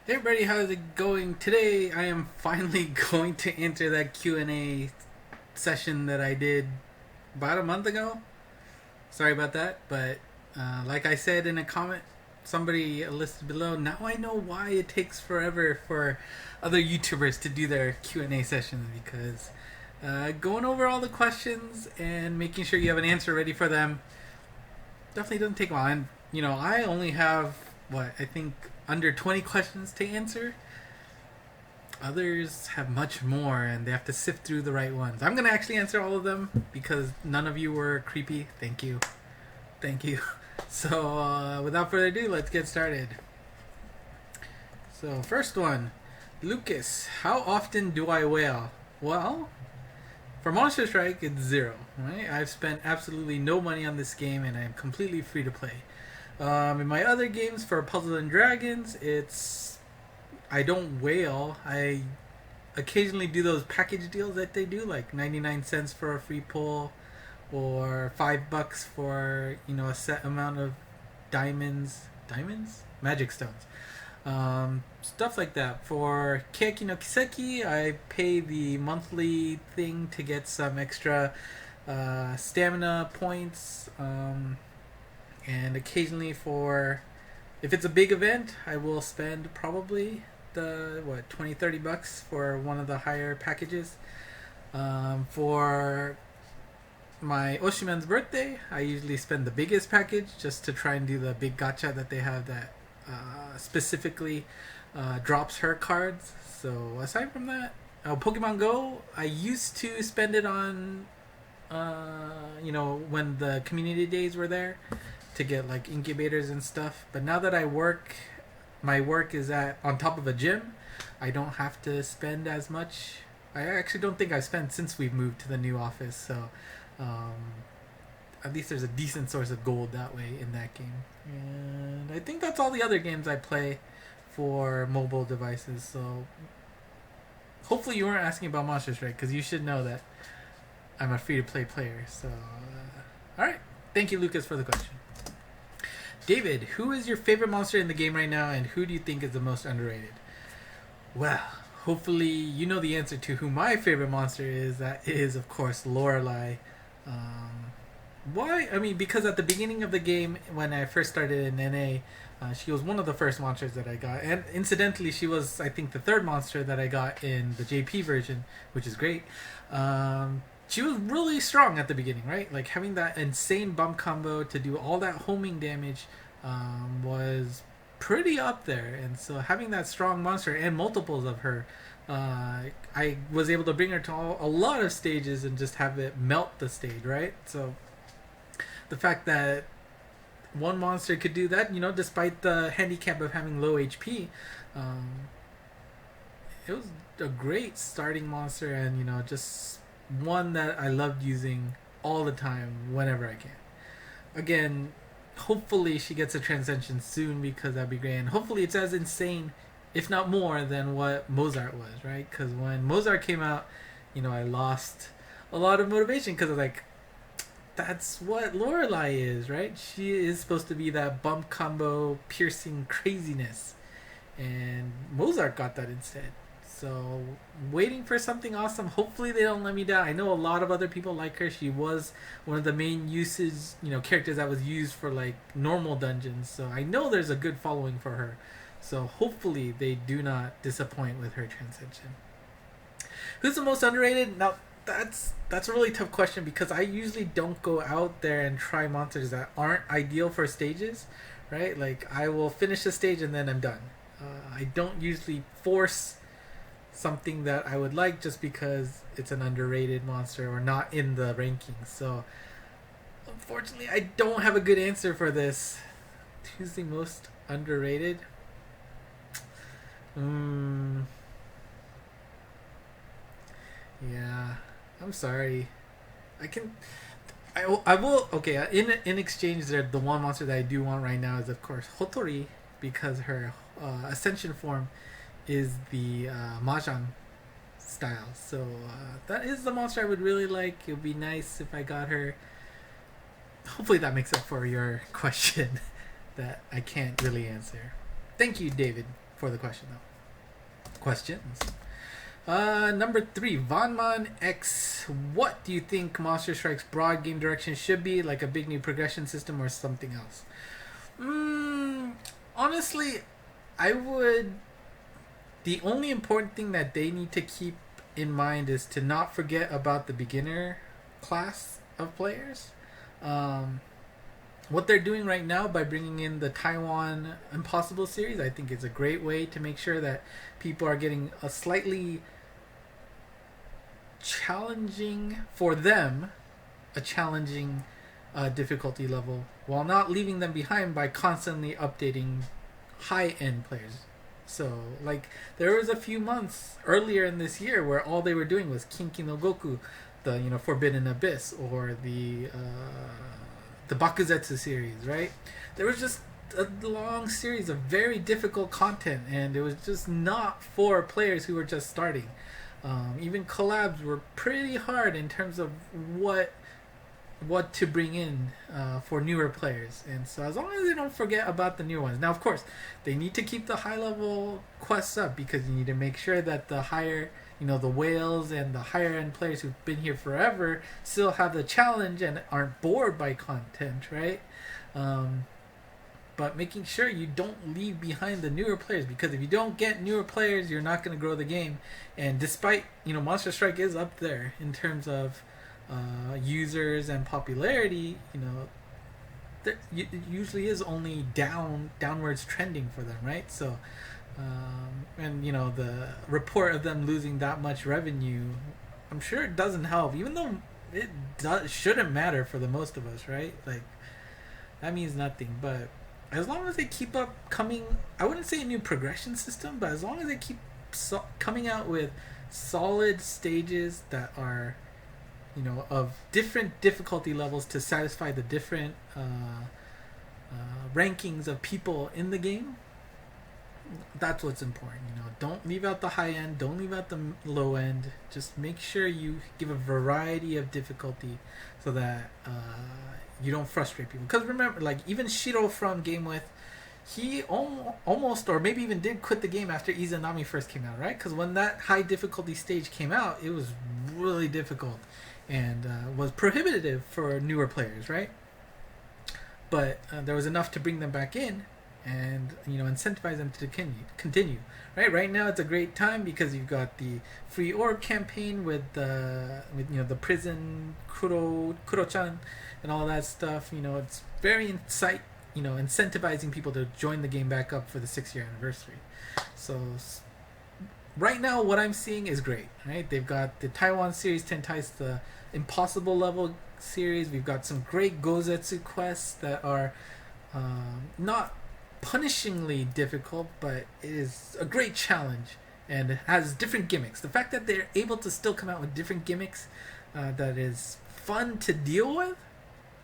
Hey everybody, how's it going? Today I am finally going to answer that Q&A session that I did about a month ago. Sorry about that, but like I said in a comment somebody listed below, now I know why it takes forever for other YouTubers to do their Q&A sessions because going over all the questions and making sure you have an answer ready for them definitely doesn't take long. And, I only have, I think under 20 questions to answer. Others have much more and they have to sift through the right ones. I'm going to actually answer all of them because none of you were creepy. Thank you. Thank you. So, without further ado, let's get started. So, first one. Lucas, how often do I whale? Well, for Monster Strike, it's 0. Right? I've spent absolutely no money on this game and I'm completely free to play. In my other games for Puzzles and Dragons, I don't whale. I occasionally do those package deals that they do, like 99 cents for a free pull, or $5 for a set amount of magic stones, stuff like that. For Keiki no Kiseki, I pay the monthly thing to get some extra stamina points. And occasionally if it's a big event, I will spend probably the $20-30 for one of the higher packages. For my Oshiman's birthday, I usually spend the biggest package just to try and do the big gacha that they have that specifically drops her cards. So aside from that, Pokemon Go, I used to spend it on when the community days were there to get like incubators and stuff. But now that my work is on top of a gym, I don't have to spend as much. I actually don't think I've spent since we've moved to the new office. So at least there's a decent source of gold that way in that game. And I think that's all the other games I play for mobile devices. So hopefully you weren't asking about Monster Strike because you should know that I'm a free-to-play player. So alright, thank you Lucas for the question. David, who is your favorite monster in the game right now, and who do you think is the most underrated? Well, hopefully you know the answer to who my favorite monster is. That is, of course, Lorelei. Why? I mean, because at the beginning of the game, when I first started in NA, she was one of the first monsters that I got. And incidentally, she was, I think, the third monster that I got in the JP version, which is great. She was really strong at the beginning, right? Like having that insane bump combo to do all that homing damage was pretty up there. And so having that strong monster and multiples of her, I was able to bring her to a lot of stages and just have it melt the stage, right? So the fact that one monster could do that, despite the handicap of having low HP, it was a great starting monster and, just one that I loved using all the time whenever I can. Again, hopefully she gets a Transcendence soon because that'd be great. And hopefully it's as insane, if not more, than what Mozart was, right? Because when Mozart came out, I lost a lot of motivation because I was like, that's what Lorelei is, right? She is supposed to be that bump combo piercing craziness. And Mozart got that instead. So waiting for something awesome. Hopefully they don't let me down. I know a lot of other people like her. She was one of the main characters that was used for like normal dungeons. So I know there's a good following for her. So hopefully they do not disappoint with her transition. Who's the most underrated? Now that's a really tough question because I usually don't go out there and try monsters that aren't ideal for stages, right? Like I will finish a stage and then I'm done. I don't usually force something that I would like just because it's an underrated monster or not in the rankings. So unfortunately I don't have a good answer for this. Who's the most underrated? Yeah, I'm sorry. I will. Okay, in exchange, there the one monster that I do want right now is of course Hotori because her ascension form is the Mahjong style. So that is the monster I would really like. It would be nice if I got her. Hopefully that makes up for your question that I can't really answer. Thank you, David. for the question though. Questions. Number 3, Vaughn X. What do you think Monster Strike's broad game direction should be? Like a big new progression system or something else? Honestly, I would. The only important thing that they need to keep in mind is to not forget about the beginner class of players. What they're doing right now by bringing in the Taiwan Impossible series, I think is a great way to make sure that people are getting a slightly challenging for them, a challenging difficulty level, while not leaving them behind by constantly updating high-end players. So, like, there was a few months earlier in this year where all they were doing was Kinki no Goku, the Forbidden Abyss, or the Bakuzetsu series, right? There was just a long series of very difficult content, and it was just not for players who were just starting. Even collabs were pretty hard in terms of what to bring in for newer players. And so as long as they don't forget about the new ones. Now, of course, they need to keep the high-level quests up, because you need to make sure that the higher, the whales and the higher-end players who've been here forever still have the challenge and aren't bored by content, right? But making sure you don't leave behind the newer players, because if you don't get newer players, you're not going to grow the game. And despite, Monster Strike is up there in terms of users and popularity, it usually is only downwards trending for them, right? So, and the report of them losing that much revenue, I'm sure it doesn't help, even though it shouldn't matter for the most of us, right? Like, that means nothing. But as long as they keep up coming, I wouldn't say a new progression system, but as long as they keep coming out with solid stages that are, of different difficulty levels to satisfy the different rankings of people in the game, that's what's important. Don't leave out the high end, don't leave out the low end. Just make sure you give a variety of difficulty so that you don't frustrate people. Because remember, like, even Shiro from Game With, he almost, or maybe even did, quit the game after Izanami first came out, right? Because when that high difficulty stage came out, it was really difficult and was prohibitive for newer players, right? But there was enough to bring them back in and incentivize them to continue. Right now it's a great time because you've got the free orb campaign with the prison Kuro-chan and all that stuff. It's very incentivizing people to join the game back up for the 6-year anniversary. So right now what I'm seeing is great, right? They've got the Taiwan series Tentai's the impossible level series. We've got some great Gozetsu quests that are not punishingly difficult, but it is a great challenge and it has different gimmicks. The fact that they're able to still come out with different gimmicks that is fun to deal with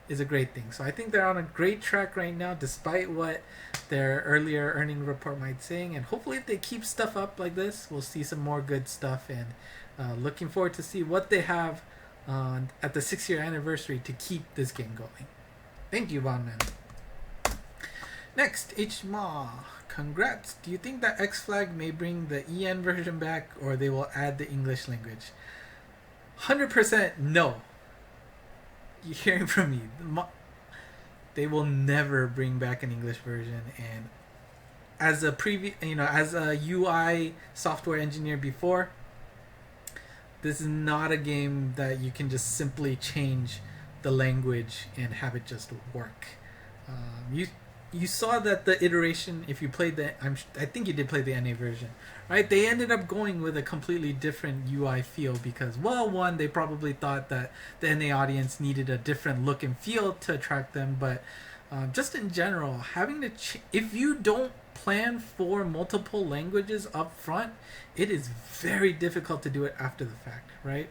is a great thing. So I think they're on a great track right now, despite what their earlier earning report might say. And hopefully if they keep stuff up like this, we'll see some more good stuff. And looking forward to see what they have at the 6-year anniversary to keep this game going. Thank you, Vaughn. Next, AMAA. Congrats. Do you think that X-Flag may bring the EN version back, or they will add the English language? 100% no. You're hearing from me. They will never bring back an English version. And as a as a UI software engineer before, this is not a game that you can just simply change the language and have it just work. You saw that the iteration, if you played I think you did play the NA version, right? They ended up going with a completely different UI feel because, well, one, they probably thought that the NA audience needed a different look and feel to attract them, but just in general, having to if you don't plan for multiple languages up front, it is very difficult to do it after the fact, right?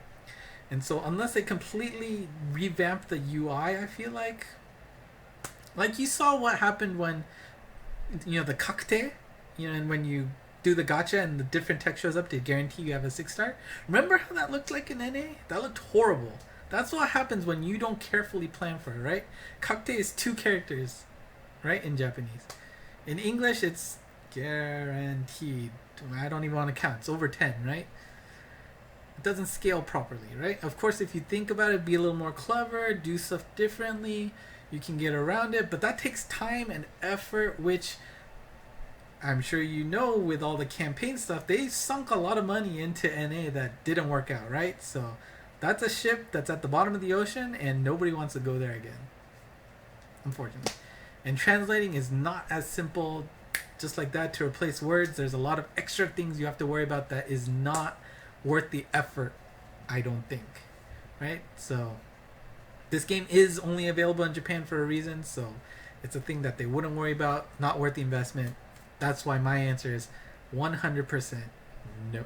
And so unless they completely revamp the UI, I feel like you saw what happened when the kakte, and when you do the gacha and the different text shows up to guarantee you have a 6-star. Remember how that looked like in NA? That looked horrible. That's what happens when you don't carefully plan for it, right? Kakte is 2 characters, right, in Japanese. In English, it's Guaranteed. I don't even want to count. It's over 10, right? It doesn't scale properly, right? Of course, if you think about it, be a little more clever, do stuff differently, you can get around it, but that takes time and effort, which I'm sure you know with all the campaign stuff, they sunk a lot of money into NA that didn't work out, right? So that's a ship that's at the bottom of the ocean and nobody wants to go there again, unfortunately. And translating is not as simple just like that to replace words. There's a lot of extra things you have to worry about that is not worth the effort, I don't think, right? So this game is only available in Japan for a reason, so it's a thing that they wouldn't worry about, not worth the investment. That's why my answer is 100% no.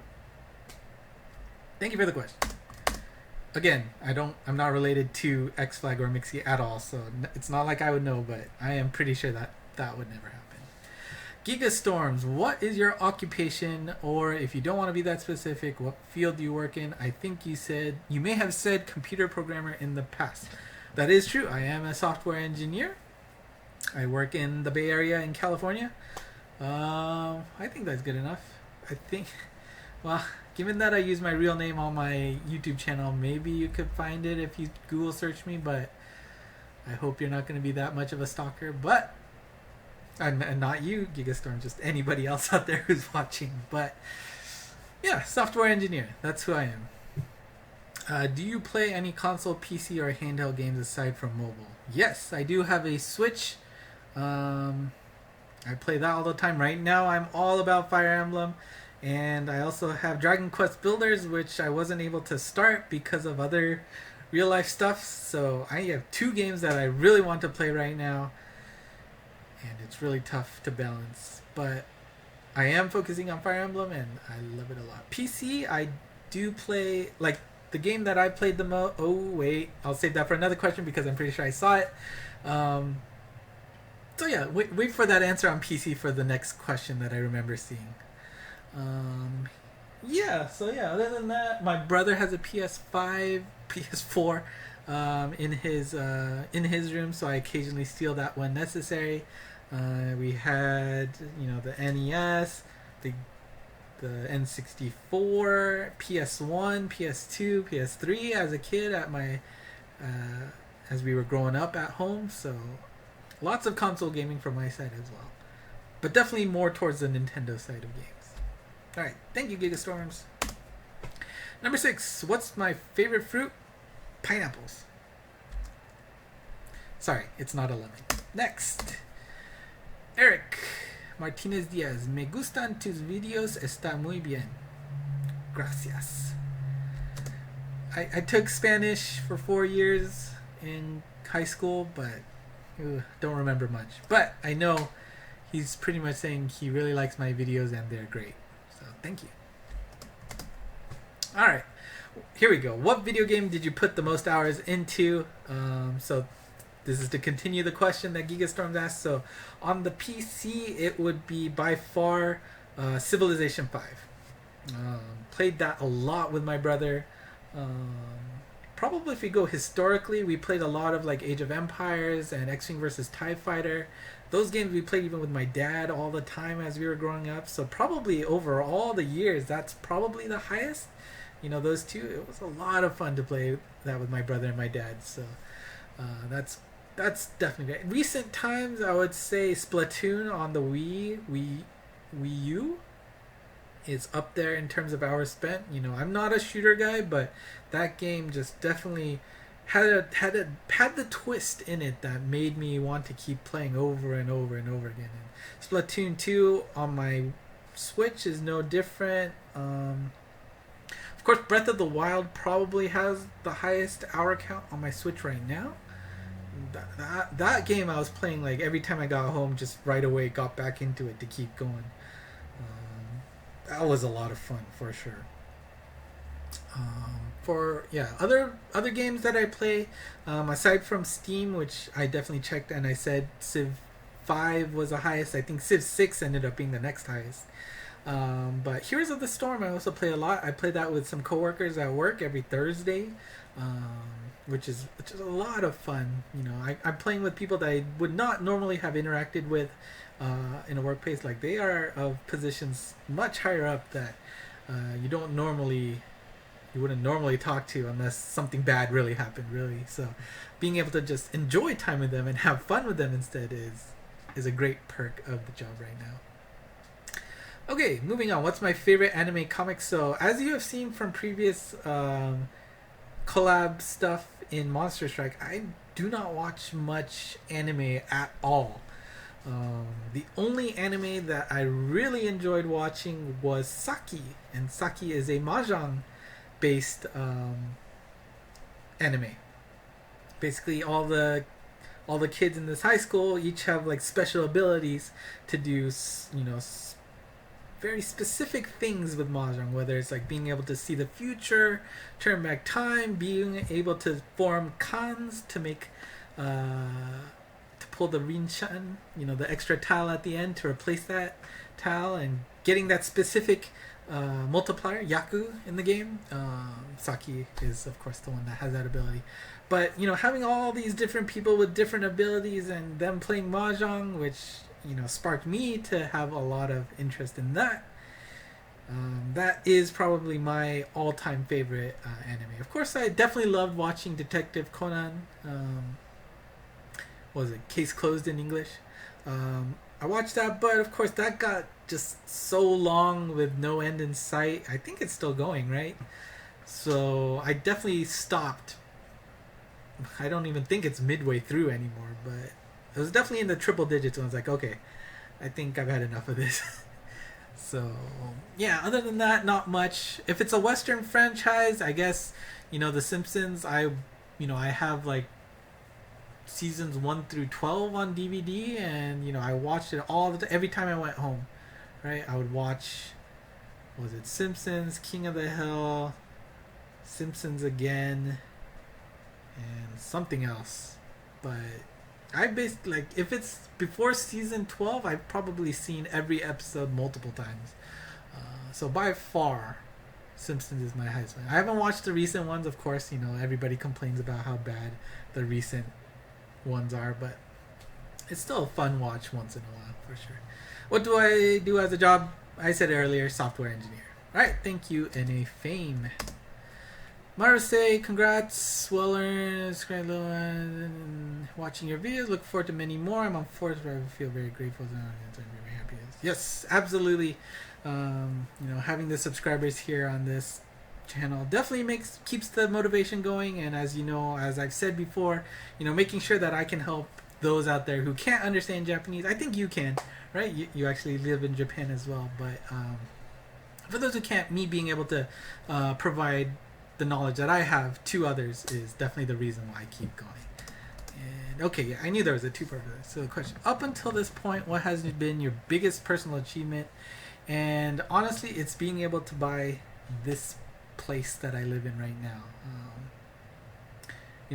Thank you for the question. Again, I'm not related to X Flag or Mixie at all, so it's not like I would know, but I am pretty sure that that would never happen. Giga Storms, what is your occupation, or if you don't want to be that specific, what field do you work in? I think you may have said computer programmer in the past. That is true. I am a software engineer. I work in the Bay Area in California. I think that's good enough. I think, well, given that I use my real name on my YouTube channel, maybe you could find it if you Google search me, but I hope you're not going to be that much of a stalker. But and not you, Gigastorm, just anybody else out there who's watching. But yeah, software engineer, that's who I am. Do you play any console, PC, or handheld games aside from mobile? Yes, I do have a Switch. I play that all the time. Right now I'm all about Fire Emblem, and I also have Dragon Quest Builders, which I wasn't able to start because of other real life stuff. So I have 2 games that I really want to play right now, and it's really tough to balance, but I am focusing on Fire Emblem and I love it a lot. PC, I do play, like, the game that I played the most. Oh wait, I'll save that for another question because I'm pretty sure I saw it. So yeah, wait for that answer on PC for the next question that I remember seeing. Other than that, my brother has a PS5, PS4 in his room, so I occasionally steal that when necessary. We had, the NES, the N64, PS1, PS2, PS3 as a kid at my as we were growing up at home, so lots of console gaming from my side as well. But definitely more towards the Nintendo side of games. Alright, thank you, Gigastorms. Number 6, what's my favorite fruit? Pineapples. Sorry, it's not a lemon. Next. Eric Martinez Diaz. Me gustan tus videos, está muy bien. Gracias. I took Spanish for 4 years in high school, but don't remember much. But I know he's pretty much saying he really likes my videos and they're great. So thank you. Alright, here we go. What video game did you put the most hours into? So this is to continue the question that Gigastorms asked. So on the PC, it would be by far Civilization 5. Played that a lot with my brother. Probably if we go historically, we played a lot of like Age of Empires and X-Wing versus TIE Fighter. Those games we played even with my dad all the time as we were growing up. So probably over all the years, that's probably the highest. Those two, it was a lot of fun to play that with my brother and my dad. So that's definitely great. Recent times, I would say Splatoon on the Wii U is up there in terms of hours spent. I'm not a shooter guy, but that game just definitely had the twist in it that made me want to keep playing over and over and over again. And Splatoon 2 on my Switch is no different. Of course, Breath of the Wild probably has the highest hour count on my Switch right now. That game I was playing like every time I got home, just right away got back into it to keep going. That was a lot of fun for sure. Other games that I play, aside from Steam, which I definitely checked and I said Civ 5 was the highest. I think Civ 6 ended up being the next highest. But Heroes of the Storm I also play a lot. I play that with some coworkers at work every Thursday, which is a lot of fun. I'm playing with people that I would not normally have interacted with in a workplace, like they are of positions much higher up that you don't normally you wouldn't normally talk to unless something bad really happened, really. So being able to just enjoy time with them and have fun with them instead is a great perk of the job right now. Okay, moving on. What's my favorite anime comic? So as you have seen from previous collab stuff in Monster Strike, I do not watch much anime at all. The only anime that I really enjoyed watching was Saki, and Saki is a mahjong based anime. Basically, all the kids in this high school each have like special abilities to do, very specific things with mahjong. Whether it's like being able to see the future, turn back time, being able to form khans to make to pull the rinshan, the extra tile at the end to replace that tile, and getting that specific multiplier yaku in the game. Saki is of course the one that has that ability, but having all these different people with different abilities and them playing mahjong, which sparked me to have a lot of interest in that. That is probably my all-time favorite anime. Of course, I definitely loved watching Detective Conan. What was it? Case Closed in English. I watched that, but of course that got just so long with no end in sight. I think it's still going, right? So I definitely stopped. I don't even think it's midway through anymore, but it was definitely in the triple digits. And I was like, okay, I think I've had enough of this. So yeah, other than that, not much. If it's a Western franchise, I guess The Simpsons. I have like seasons 1 through 12 on DVD, and I watched it every time I went home. Right, I would watch. Was it Simpsons, King of the Hill, Simpsons again, and something else, but I basically, like, if it's before season 12, I've probably seen every episode multiple times. So by far, Simpsons is my highest one. I haven't watched the recent ones, of course. Everybody complains about how bad the recent ones are, but it's still a fun watch once in a while, for sure. What do I do as a job? I said earlier, software engineer. Alright, thank you, NA Fame. Marase, congrats, well earned, watching your videos, look forward to many more. I'm on 4th, where I feel very grateful and very happy. Yes, absolutely. Having the subscribers here on this channel definitely keeps the motivation going, and as as I've said before, making sure that I can help those out there who can't understand Japanese. I think you can, right? You actually live in Japan as well, but for those who can't, me being able to provide the knowledge that I have to others is definitely the reason why I keep going. And okay, yeah, I knew there was a two-part of this. So the question: up until this point, what has been your biggest personal achievement? And honestly, it's being able to buy this place that I live in right now.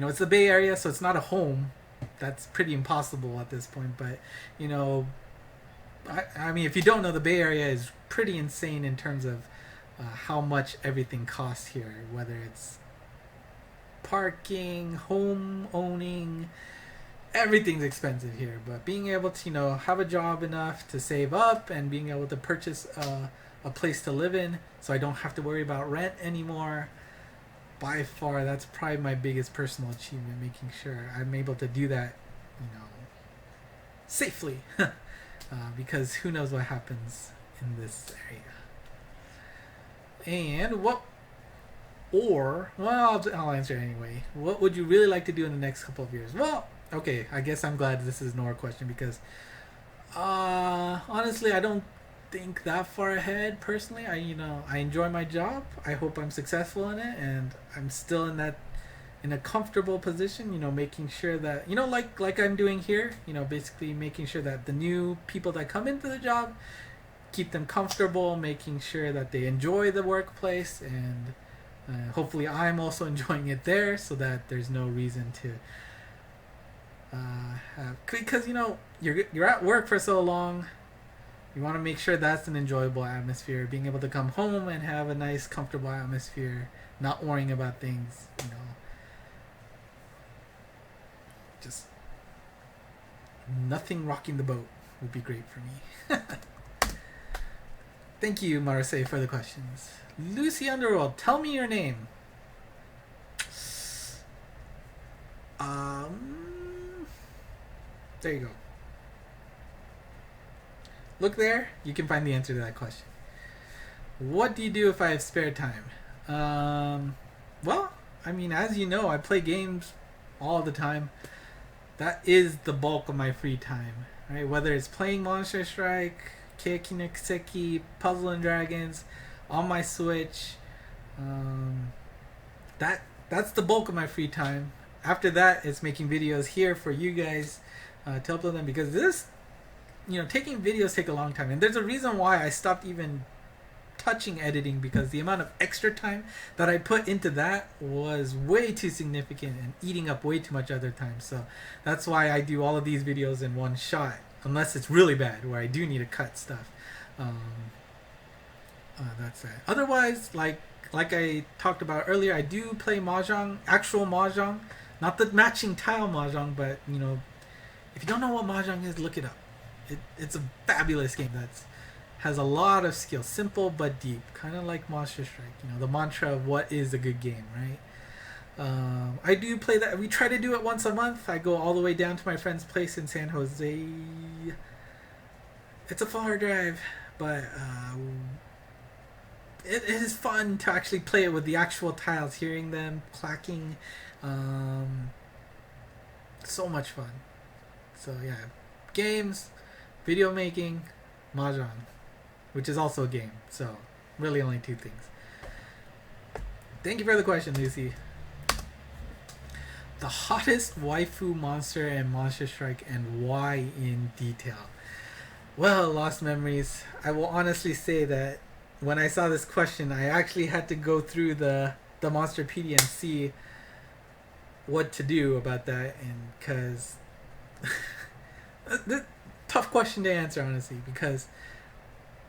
It's the Bay Area, so it's not a home. That's pretty impossible at this point. But I mean, if you don't know, the Bay Area is pretty insane in terms of how much everything costs here, whether it's parking, home owning, everything's expensive here. But being able to have a job enough to save up and being able to purchase a place to live in, so I don't have to worry about rent anymore, by far that's probably my biggest personal achievement, making sure I'm able to do that safely. Because who knows what happens in this area. And I'll answer it anyway. What would you really like to do in the next couple of years? Well, okay, I guess I'm glad this is no question, because honestly, I don't think that far ahead personally. I enjoy my job. I hope I'm successful in it, and I'm still in a comfortable position, making sure that like I'm doing here, basically making sure that the new people that come into the job, keep them comfortable, making sure that they enjoy the workplace, and hopefully I'm also enjoying it there, so that there's no reason to because you're at work for so long. You want to make sure that's an enjoyable atmosphere, being able to come home and have a nice comfortable atmosphere, not worrying about things, just nothing rocking the boat. would be great for me. Thank you, Marseille, for the questions. Lucy Underworld, tell me your name. There you go. Look there. You can find the answer to that question. What do you do if I have spare time? Well, I mean, as you know, I play games all the time. That is the bulk of my free time, right? Whether it's playing Monster Strike, Keiki no Kiseki, Puzzle and Dragons, on my Switch. That's the bulk of my free time. After that, it's making videos here for you guys to upload them, because this, taking videos take a long time, and there's a reason why I stopped even touching editing, because the amount of extra time that I put into that was way too significant and eating up way too much other time. So that's why I do all of these videos in one shot, unless it's really bad where I do need to cut stuff. That's it. Otherwise, like I talked about earlier, I do play mahjong, actual mahjong, not the matching tile mahjong, but if you don't know what mahjong is, look it up. It's a fabulous game that's has a lot of skill, simple but deep, kind of like Monster Strike. The mantra of what is a good game, right? I do play that. We try to do it once a month. I go all the way down to my friend's place in San Jose. It's a far drive, but it is fun to actually play it with the actual tiles, hearing them clacking. So much fun. So yeah, games, video making, mahjong, which is also a game. So really only two things. Thank you for the question, Lucy. The hottest waifu monster in Monster Strike, and why in detail? Well, Lost Memories, I will honestly say that when I saw this question, I actually had to go through the Monsterpedia and see what to do about that, and because tough question to answer, honestly, because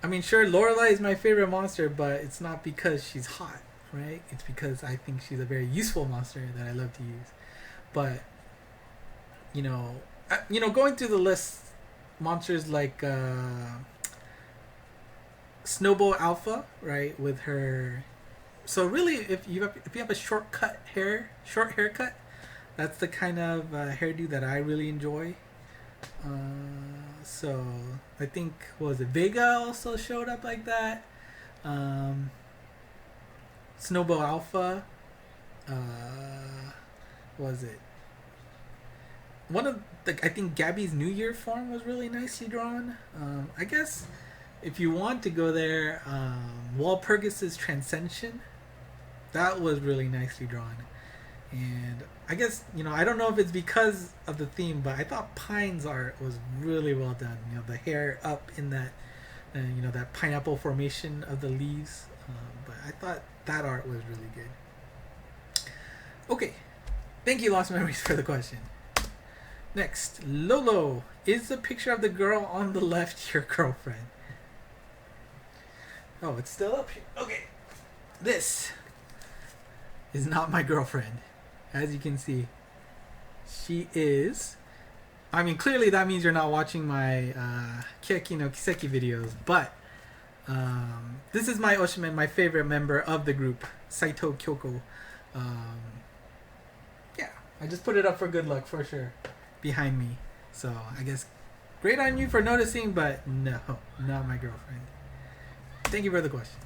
I mean, sure, Lorelei is my favorite monster, but it's not because she's hot, right? It's because I think she's a very useful monster that I love to use. But going through the list, monsters like Snowball Alpha, right, with her. So really, if you have a short haircut, that's the kind of hairdo that I really enjoy. So I think, what was it, Vega also showed up like that. Snowball Alpha. Was it one of I think Gabby's New Year form was really nicely drawn. I guess if you want to go there, Walpurgis's Transcendence, that was really nicely drawn. And I guess, I don't know if it's because of the theme, but I thought Pine's art was really well done. The hair up in that, that pineapple formation of the leaves. But I thought that art was really good. Okay. Thank you, Lost Memories, for the question. Next, Lolo. Is the picture of the girl on the left your girlfriend? Oh, it's still up here. Okay. This is not my girlfriend. As you can see, she is. I mean, clearly that means you're not watching my Keiki no Kiseki videos, but this is my Oshimen, my favorite member of the group, Saito Kyoko. Yeah, I just put it up for good luck for sure, behind me. So I guess great on you for noticing, but no, not my girlfriend. Thank you for the question.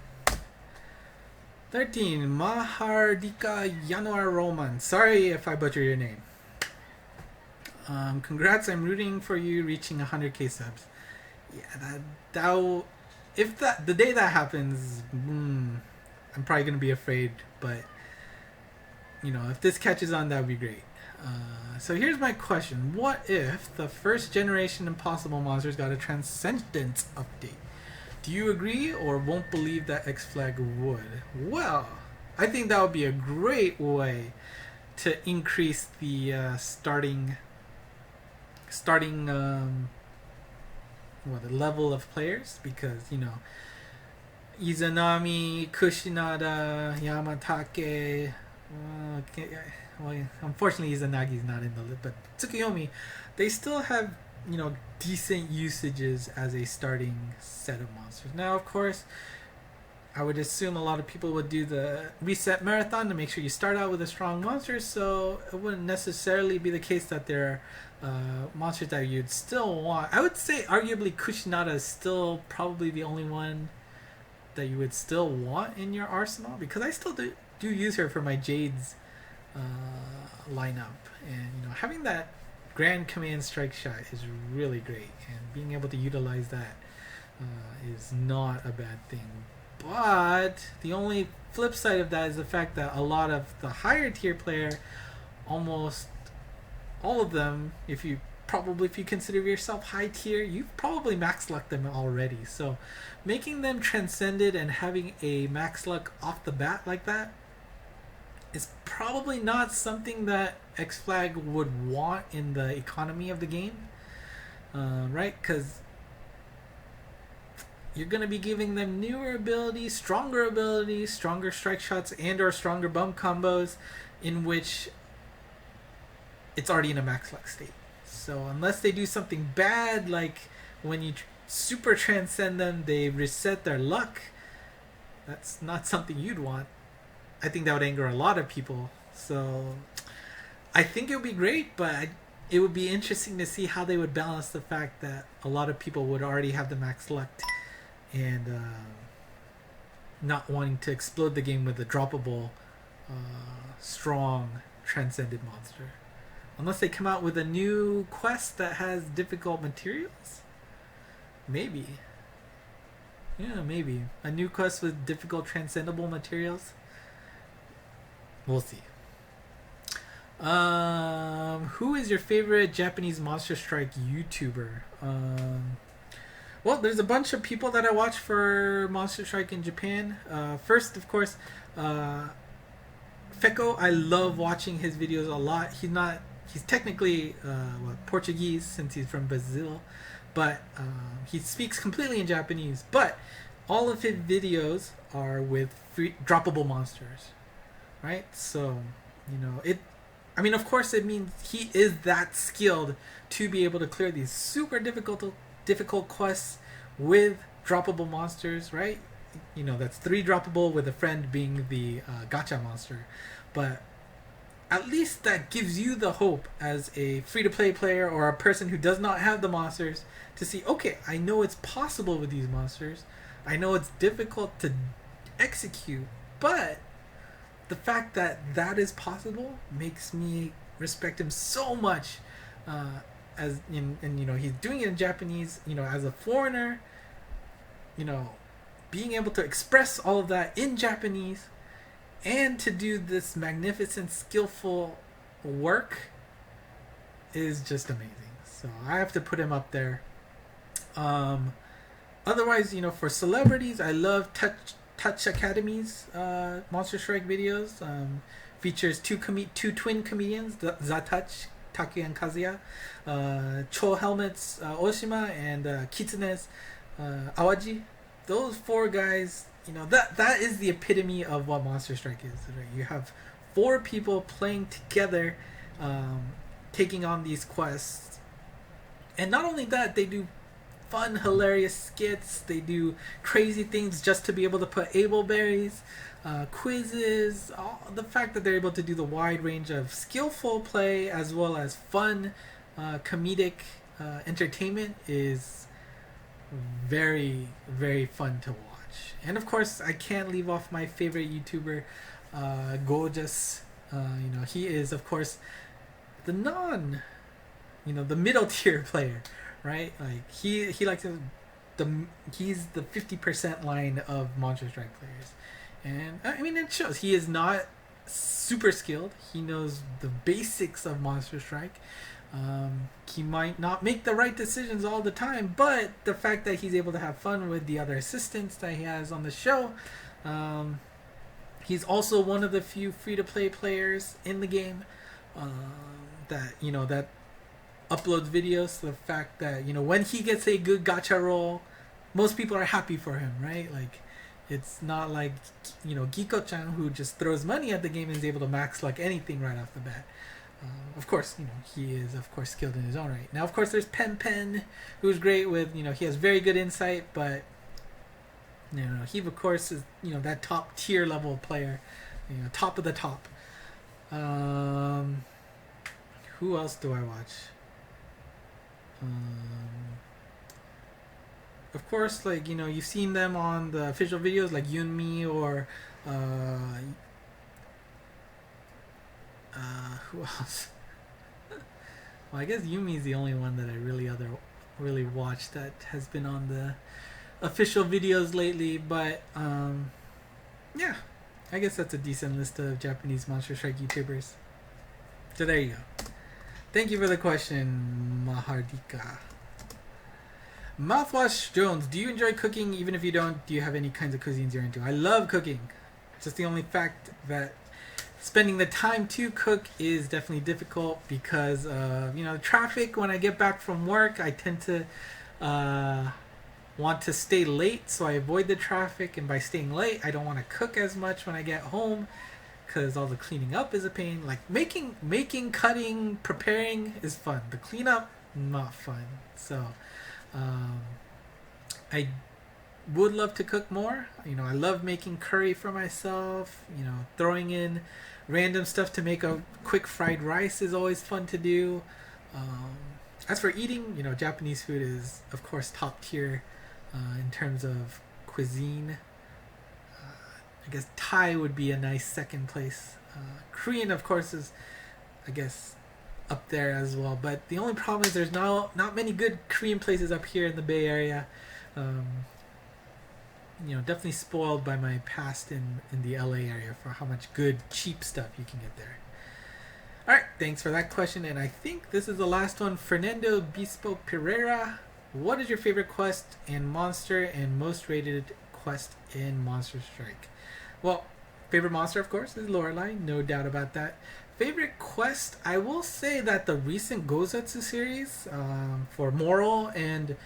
13, Mahardika Yanuar Roman. Sorry if I butcher your name. Congrats, I'm rooting for you reaching 100k subs. Yeah, the day that happens, I'm probably going to be afraid, but if this catches on, that would be great. So here's my question. What if the first generation Impossible Monsters got a Transcendence update? Do you agree or won't believe that X-Flag would? Well, I think that would be a great way to increase the starting the level of players, because Izanami, Kushinada, Yamatake, well, unfortunately Izanagi's not in the list, but Tsukuyomi, they still have decent usages as a starting set of monsters. Now, of course, I would assume a lot of people would do the reset marathon to make sure you start out with a strong monster, so it wouldn't necessarily be the case that there are monsters that you'd still want. I would say arguably Kushinada is still probably the only one that you would still want in your arsenal, because I still do use her for my Jades lineup, and having that Grand Command Strike Shot is really great, and being able to utilize that is not a bad thing. But the only flip side of that is the fact that a lot of the higher tier player, almost all of them, if you consider yourself high tier, you've probably max lucked them already. So making them transcended and having a max luck off the bat like that is probably not something that X Flag would want in the economy of the game, right? Because you're going to be giving them newer abilities, stronger strike shots, and or stronger bump combos in which it's already in a max luck state. So unless they do something bad, like when you super transcend them, they reset their luck, that's not something you'd want. I think that would anger a lot of people. So I think it would be great, but it would be interesting to see how they would balance the fact that a lot of people would already have the max luck and not wanting to explode the game with a droppable, strong transcended monster. Unless they come out with a new quest that has difficult materials. Maybe. Yeah, maybe. A new quest with difficult transcendable materials. We'll see. Who is your favorite Japanese Monster Strike YouTuber? Well, there's a bunch of people that I watch for Monster Strike in Japan. First, of course, Feko. I love watching his videos a lot. He's technically Portuguese since he's from Brazil, but he speaks completely in Japanese. But all of his videos are with free droppable monsters, right? So, I mean, of course, it means he is that skilled to be able to clear these super difficult quests with droppable monsters, right? That's 3 droppable with a friend being the gacha monster. But at least that gives you the hope as a free-to-play player or a person who does not have the monsters to see, okay, I know it's possible with these monsters. I know it's difficult to execute, but the fact that that is possible makes me respect him so much. He's doing it in Japanese. As a foreigner, being able to express all of that in Japanese and to do this magnificent, skillful work is just amazing. So I have to put him up there. Otherwise, for celebrities, I love Touch Academy's Monster Strike videos. Features two twin comedians, Zatouch, Taki and Kazuya, Cho Helmet's Oshima, and Kitsune's Awaji. Those 4 guys, that is the epitome of what Monster Strike is. Right? You have 4 people playing together, taking on these quests. And not only that, they do fun, hilarious skits. They do crazy things just to be able to put able berries, quizzes. The fact that they're able to do the wide range of skillful play as well as fun, comedic entertainment is very, very fun to watch. And of course, I can't leave off my favorite YouTuber, Gorgeous. He is, of course, the the middle tier player, right? Like he likes he's the 50% line of Monster Strike players, and I mean it shows. He is not super skilled. He knows the basics of Monster Strike. He might not make the right decisions all the time, but the fact that he's able to have fun with the other assistants that he has on the show, he's also one of the few free-to-play players in the game that uploads videos. So the fact that when he gets a good gacha roll, most people are happy for him, right? Like it's not like Giko-chan who just throws money at the game and is able to max luck anything right off the bat. Of course, he is of course skilled in his own right. Now, of course, there's Pen, who's great with he has very good insight, but he of course is that top tier level player, top of the top. Who else do I watch? Of course, like you've seen them on the official videos, like Yunmi or who else? Well, I guess Yumi's the only one that I really watched that has been on the official videos lately. But yeah, I guess that's a decent list of Japanese Monster Strike YouTubers. So there you go. Thank you for the question, Mahardika. Mouthwash Jones, do you enjoy cooking? Even if you don't, do you have any kinds of cuisines you're into? I love cooking. Just the only fact that spending the time to cook is definitely difficult because of traffic. When I get back from work, I tend to want to stay late, so I avoid the traffic. And by staying late, I don't want to cook as much when I get home because all the cleaning up is a pain. Like making, cutting, preparing is fun. The cleanup, not fun. So I would love to cook more. I love making curry for myself. Throwing in random stuff to make a quick fried rice is always fun to do. As for eating, Japanese food is of course top tier in terms of cuisine. I guess Thai would be a nice second place. Korean, of course, is I guess up there as well. But the only problem is there's not many good Korean places up here in the Bay Area. Definitely spoiled by my past in the LA area for how much good cheap stuff you can get there. Alright, thanks for that question. And I think this is the last one. Fernando Bispo Pereira, what is your favorite quest in Monster and most rated quest in Monster Strike? Well, favorite monster, of course, is Lorelei, no doubt about that. Favorite quest, I will say that the recent Gozetsu series for Moral and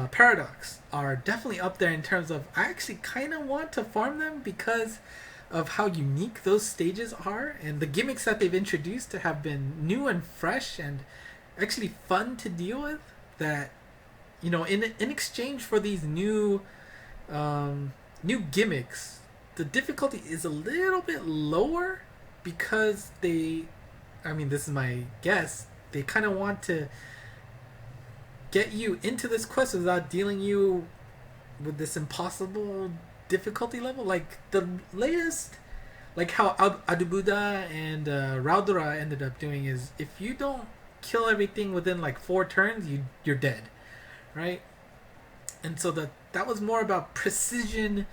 Paradox are definitely up there in terms of I actually kind of want to farm them because of how unique those stages are, and the gimmicks that they've introduced have been new and fresh and actually fun to deal with. That in exchange for these new gimmicks, the difficulty is a little bit lower because this is my guess, they kind of want to get you into this quest without dealing you with this impossible difficulty level. Like the latest, like how Adubuda and Raudora ended up doing is if you don't kill everything within like 4 turns, you're dead, right? And so that was more about precision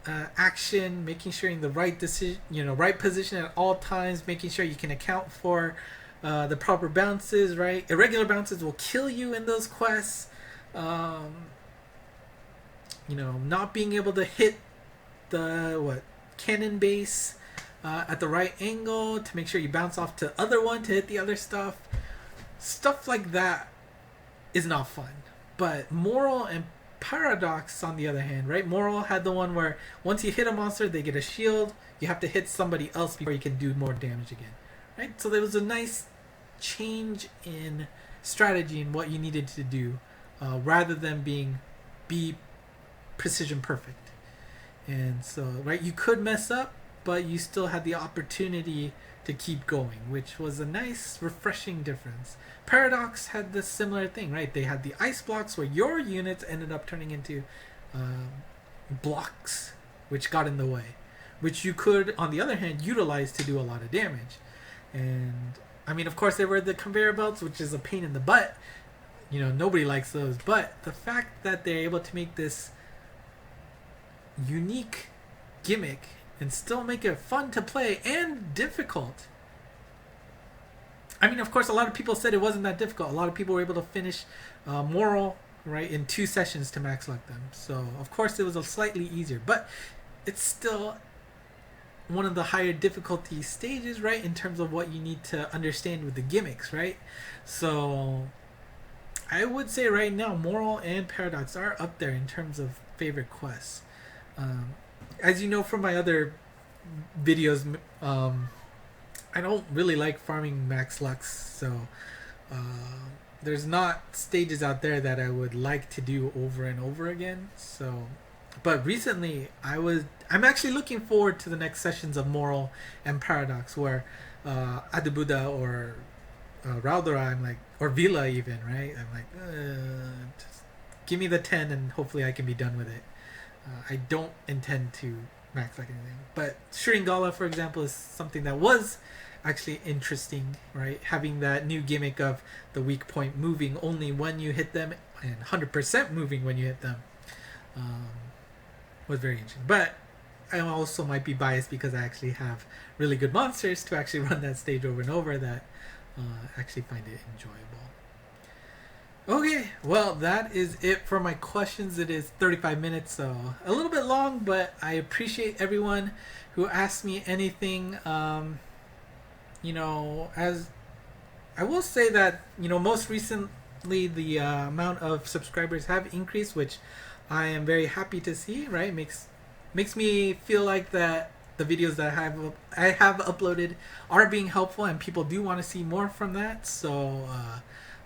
action, making sure you're in the right decision, right position at all times, making sure you can account for the proper bounces, right? Irregular bounces will kill you in those quests. Not being able to hit the cannon base at the right angle to make sure you bounce off to other one to hit the other stuff like that is not fun. But Moral and Paradox, on the other hand, right? Moral had the one where once you hit a monster, they get a shield. You have to hit somebody else before you can do more damage again, right? So there was a nice change in strategy in what you needed to do, rather than be precision perfect. And so, right, you could mess up, but you still had the opportunity to keep going, which was a nice, refreshing difference. Paradox had the similar thing, right? They had the ice blocks where your units ended up turning into blocks, which got in the way, which you could, on the other hand, utilize to do a lot of damage. And of course, there were the conveyor belts, which is a pain in the butt. Nobody likes those. But the fact that they're able to make this unique gimmick and still make it fun to play and difficult. Of course, a lot of people said it wasn't that difficult. A lot of people were able to finish Moral, right, in 2 sessions to max luck them. So, of course, it was a slightly easier. But it's still one of the higher difficulty stages, right, in terms of what you need to understand with the gimmicks, right? So, I would say right now, Moral and Paradox are up there in terms of favorite quests. As you know from my other videos, I don't really like farming max lux, so uh, there's not stages out there that I would like to do over and over again. So, but recently I'm actually looking forward to the next sessions of Moral and Paradox, where Adebuda or Raldora, I'm like, or Vila even, right? I'm like, just give me the 10 and hopefully I can be done with it. I don't intend to max like anything. But Shringala, for example, is something that was actually interesting, right? Having that new gimmick of the weak point moving only when you hit them and 100% moving when you hit them um, was very interesting. But I also might be biased because I actually have really good monsters to actually run that stage over and over that actually find it enjoyable. Okay, well, that is it for my questions. It is 35 minutes, so a little bit long, but I appreciate everyone who asked me anything. As I will say that, most recently the amount of subscribers have increased, which I am very happy to see, right? Makes me feel like that the videos that I have uploaded are being helpful and people do want to see more from that. So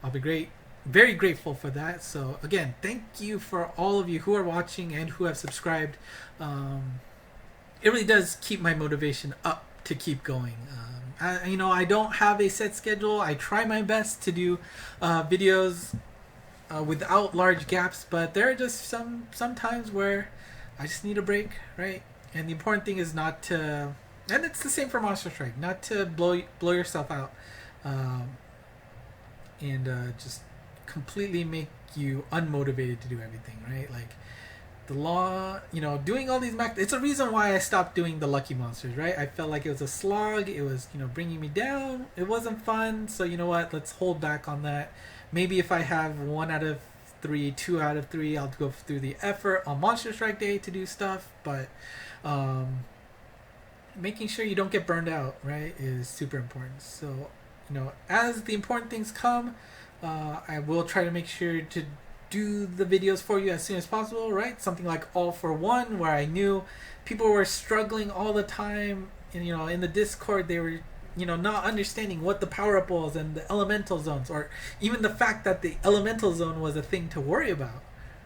I'll be very grateful for that. So again, thank you for all of you who are watching and who have subscribed. It really does keep my motivation up to keep going. I don't have a set schedule. I try my best to do videos without large gaps, but there are just some times where I just need a break, right? And the important thing is not to, and it's the same for Monster Strike, not to blow yourself out, and just completely make you unmotivated to do everything, right? Like the law, doing all these it's a reason why I stopped doing the lucky monsters, right? I felt like it was a slog. It was, bringing me down. It wasn't fun. So you know what? Let's hold back on that. Maybe if I have 1 out of 3, 2 out of 3, I'll go through the effort on Monster Strike Day to do stuff. But making sure you don't get burned out, right, is super important. So, as the important things come, I will try to make sure to do the videos for you as soon as possible, right? Something like All for One, where I knew people were struggling all the time, and in the Discord they were not understanding what the power up was and the elemental zones, or even the fact that the elemental zone was a thing to worry about,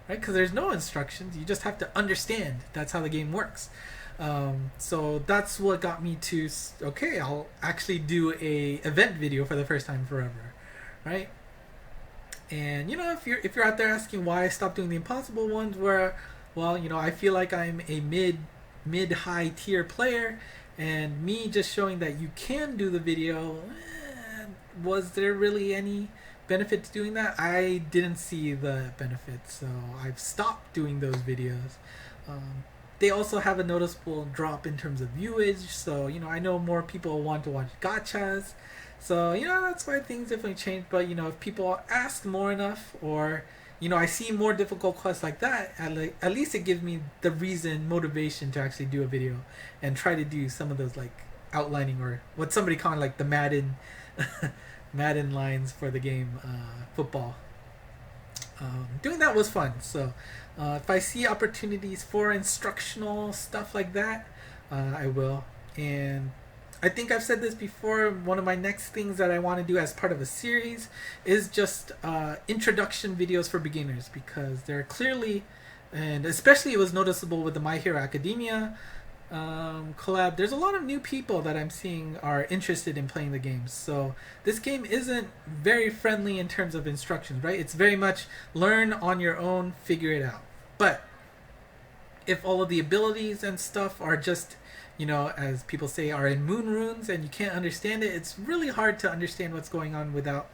right? Because there's no instructions, you just have to understand. That's how the game works. So that's what got me to, okay, I'll actually do a event video for the first time forever, right? And if you're out there asking why I stopped doing the impossible ones, where, well, I feel like I'm a mid high tier player, and me just showing that you can do the video, was there really any benefit to doing that? I didn't see the benefit, so I've stopped doing those videos. They also have a noticeable drop in terms of viewage, so I know more people want to watch gachas. So, that's why things definitely changed. But, if people ask more enough, or, I see more difficult quests like that, at least it gives me the motivation to actually do a video and try to do some of those, like, outlining, or what somebody called, like, the Madden lines for the game, football. Doing that was fun. So, if I see opportunities for instructional stuff like that, I will. And I think I've said this before, one of my next things that I want to do as part of a series is just introduction videos for beginners, because they're clearly, and especially it was noticeable with the My Hero Academia collab, there's a lot of new people that I'm seeing are interested in playing the game. So this game isn't very friendly in terms of instructions, right? It's very much learn on your own, figure it out. But if all of the abilities and stuff are just, as people say, are in moon runes and you can't understand it, it's really hard to understand what's going on without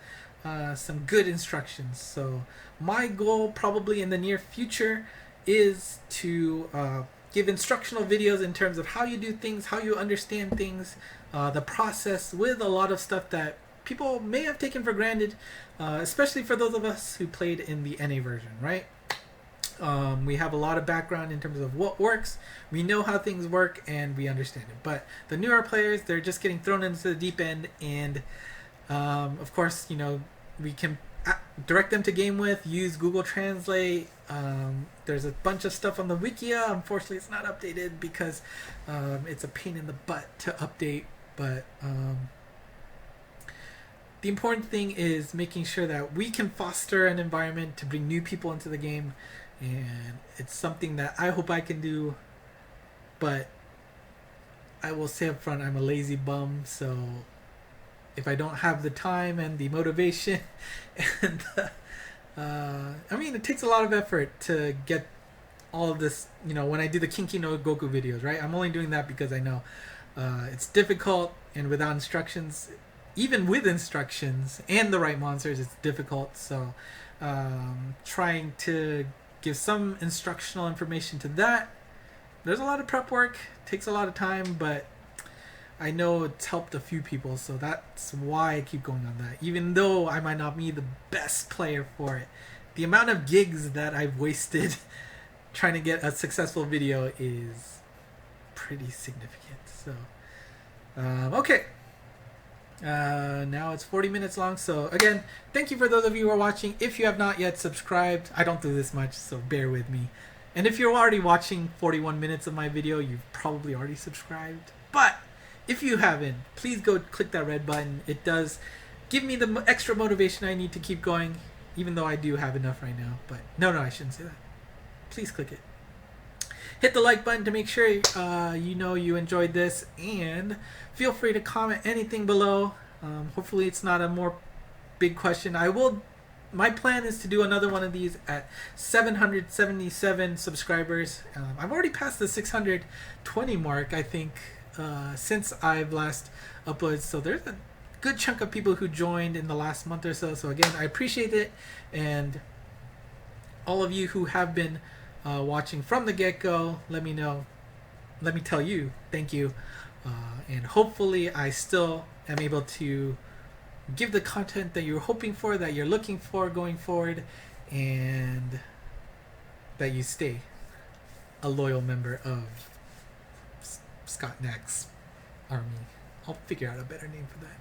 some good instructions. So my goal probably in the near future is to give instructional videos in terms of how you do things, how you understand things, the process, with a lot of stuff that people may have taken for granted, especially for those of us who played in the NA version, right? We have a lot of background in terms of what works. We know how things work and we understand it. But the newer players, they're just getting thrown into the deep end. And of course, we can direct them to game with, use Google Translate. There's a bunch of stuff on the Wikia. Unfortunately, it's not updated because it's a pain in the butt to update But the important thing is making sure that we can foster an environment to bring new people into the game, and it's something that I hope I can do. But I will say up front, I'm a lazy bum, so if I don't have the time and the motivation, and I mean, it takes a lot of effort to get all of this. You know, when I do the Kinki no Goku videos, right? I'm only doing that because I know it's difficult, and without instructions, even with instructions and the right monsters, it's difficult. So trying to give some instructional information to that. There's a lot of prep work, takes a lot of time, but I know it's helped a few people, so that's why I keep going on that. Even though I might not be the best player for it, the amount of gigs that I've wasted trying to get a successful video is pretty significant. So, okay. Now it's 40 minutes long, so again, thank you for those of you who are watching. If you have not yet subscribed, I don't do this much, so bear with me. And if you're already watching 41 minutes of my video, you've probably already subscribed. But if you haven't, please go click that red button. It does give me the extra motivation I need to keep going, even though I do have enough right now. But no, I shouldn't say that. Please click it. Hit the like button to make sure you know you enjoyed this, and feel free to comment anything below. Hopefully it's not a more big question. My plan is to do another one of these at 777 subscribers. I've already passed the 620 mark, I think, since I've last uploaded. So there's a good chunk of people who joined in the last month or so. So again, I appreciate it. And all of you who have been watching from the get-go, let me know. Let me tell you, thank you. And hopefully I still am able to give the content that you're hoping for, that you're looking for going forward, and that you stay a loyal member of Scott Nack's army. I'll figure out a better name for that.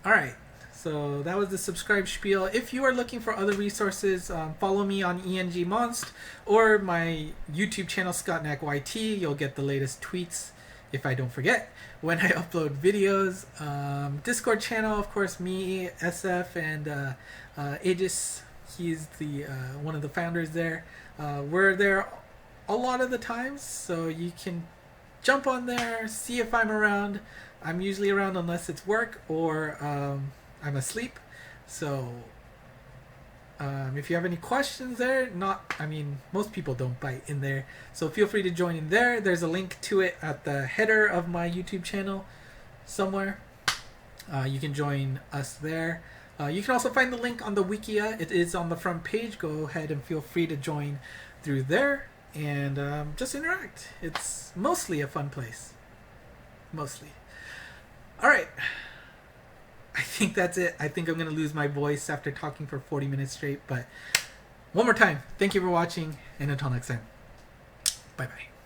Alright, so that was the subscribe spiel. If you are looking for other resources, follow me on ENG Monst or my YouTube channel, Scott Nack YT. You'll get the latest tweets, if I don't forget, when I upload videos. Discord channel, of course, me, SF, and Aegis. He's the one of the founders there. We're there a lot of the times, so you can jump on there, see if I'm around. I'm usually around unless it's work or I'm asleep. So if you have any questions there, most people don't bite in there, so feel free to join in there. There's a link to it at the header of my YouTube channel somewhere. You can join us there. You can also find the link on the Wikia. It is on the front page. Go ahead and feel free to join through there and just interact. It's mostly a fun place. Mostly. Alright. I think that's it. I think I'm going to lose my voice after talking for 40 minutes straight. But one more time, thank you for watching, and until next time, bye-bye.